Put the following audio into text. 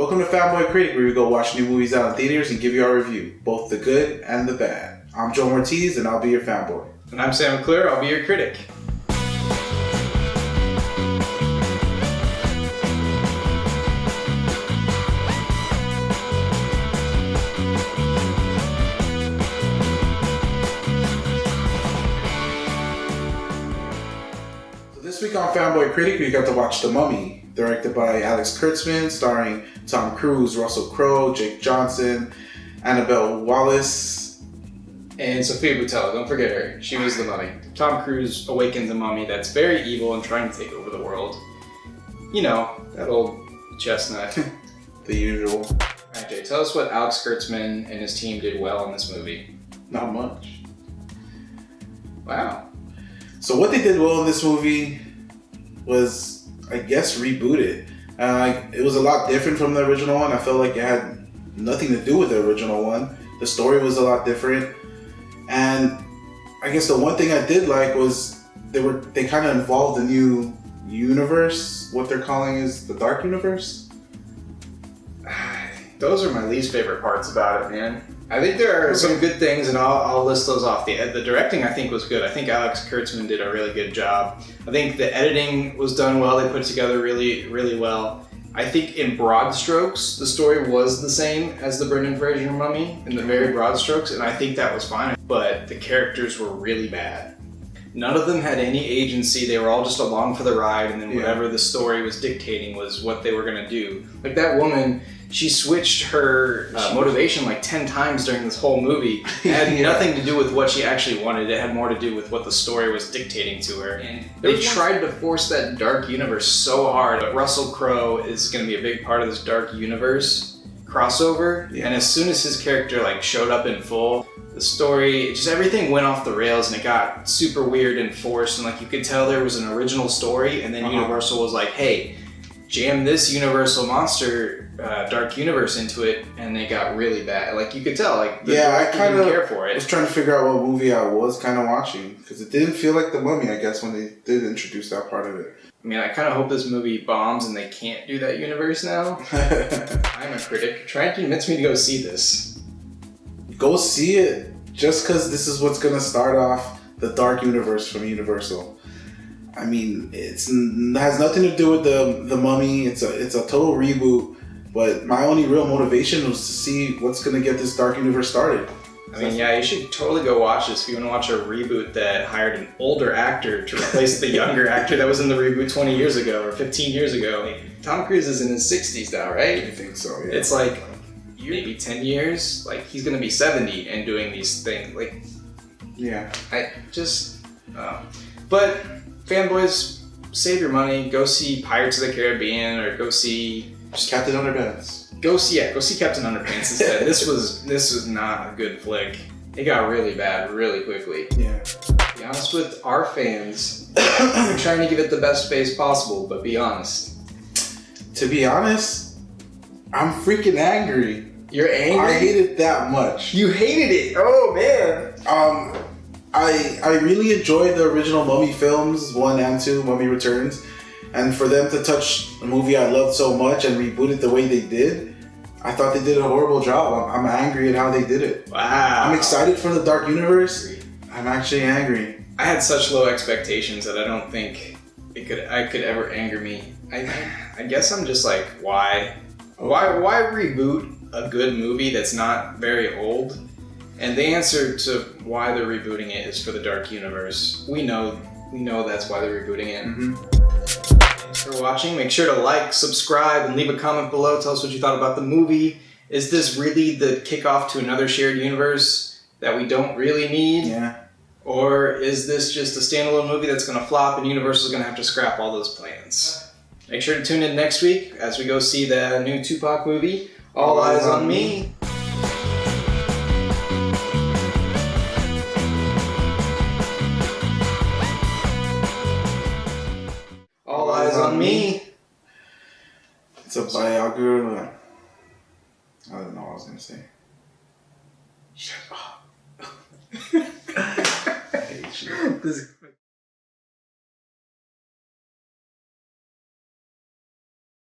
Welcome to Fanboy Critic, where we go watch new movies out in theaters and give you our review, both the good and the bad. I'm Jorem and I'll be your fanboy. And I'm Sam McClure, I'll be your critic. So this week on Fanboy Critic, we got to watch The Mummy, directed by Alex Kurtzman, starring Tom Cruise, Russell Crowe, Jake Johnson, Annabelle Wallis, and Sophia Boutella, don't forget her. She was the mummy. Tom Cruise awakens a mummy that's very evil and trying to take over the world. You know, that old chestnut. The usual. Alright, Jay, tell us what Alex Kurtzman and his team did well in this movie. Not much. Wow. So what they did well in this movie was, I guess, reboot it. It was a lot different from the original one. I felt like it had nothing to do with the original one. The story was a lot different. And I guess the one thing I did like was they kind of involved a new universe. What they're calling is the Dark Universe. Those are my least favorite parts about it, man. I think there are some good things, and I'll list those off. The directing, I think, was good. I think Alex Kurtzman did a really good job. I think the editing was done well. They put it together really, really well. I think in broad strokes, the story was the same as the Brendan Fraser Mummy in the very broad strokes, and I think that was fine. But the characters were really bad. None of them had any agency. They were all just along for the ride, and then whatever the story was dictating was what they were going to do. Like that woman, she switched her motivation like 10 times during this whole movie. It had nothing to do with what she actually wanted. It had more to do with what the story was dictating to her. And they tried to force that dark universe so hard. But Russell Crowe is going to be a big part of this dark universe crossover. Yeah. And as soon as his character like showed up in full, the story, just everything went off the rails and it got super weird and forced. And like you could tell there was an original story, and then Universal was like, hey, jam this Universal Monster Dark Universe into it, and they got really bad. Like you could tell, like I kind of care for it. Was trying to figure out what movie I was kind of watching, because it didn't feel like The Mummy, I guess, when they did introduce that part of it. I mean, I kind of hope this movie bombs and they can't do that universe now. I'm a critic. Try and convince me to go see this. Go see it, just because this is what's going to start off the Dark Universe from Universal. I mean, it has nothing to do with the Mummy. It's a total reboot. But my only real motivation was to see what's going to get this Dark Universe started. I mean, yeah, you should totally go watch this if you want to watch a reboot that hired an older actor to replace the younger actor that was in the reboot 20 years ago or 15 years ago. Tom Cruise is in his 60s now, right? I think so, yeah. It's like maybe 10 years. Like, he's going to be 70 and doing these things. Like, yeah. But fanboys, save your money. Go see Pirates of the Caribbean, or go see Captain Underpants. Go see Captain Underpants instead. This was not a good flick. It got really bad really quickly. Yeah. To be honest with our fans, we're trying to give it the best face possible, but be honest. To be honest, I'm freaking angry. You're angry? I hate it that much. You hated it? Oh man. I really enjoyed the original Mummy films, 1 and 2, Mummy Returns. And for them to touch a movie I loved so much and reboot it the way they did, I thought they did a horrible job. I'm angry at how they did it. Wow. I'm excited for the Dark Universe. I'm actually angry. I had such low expectations that I don't think I could ever anger me. I guess I'm just like, why? Why reboot a good movie that's not very old? And the answer to why they're rebooting it is for the Dark Universe. We know that's why they're rebooting it. Mm-hmm. Thanks for watching. Make sure to like, subscribe, and leave a comment below. Tell us what you thought about the movie. Is this really the kickoff to another shared universe that we don't really need? Yeah. Or is this just a standalone movie that's going to flop and Universal's going to have to scrap all those plans? Make sure to tune in next week as we go see the new Tupac movie, All Eyes on Me. All Eyes on Me. It's a biography. I don't know what I was going to say. Shut up. I hate you.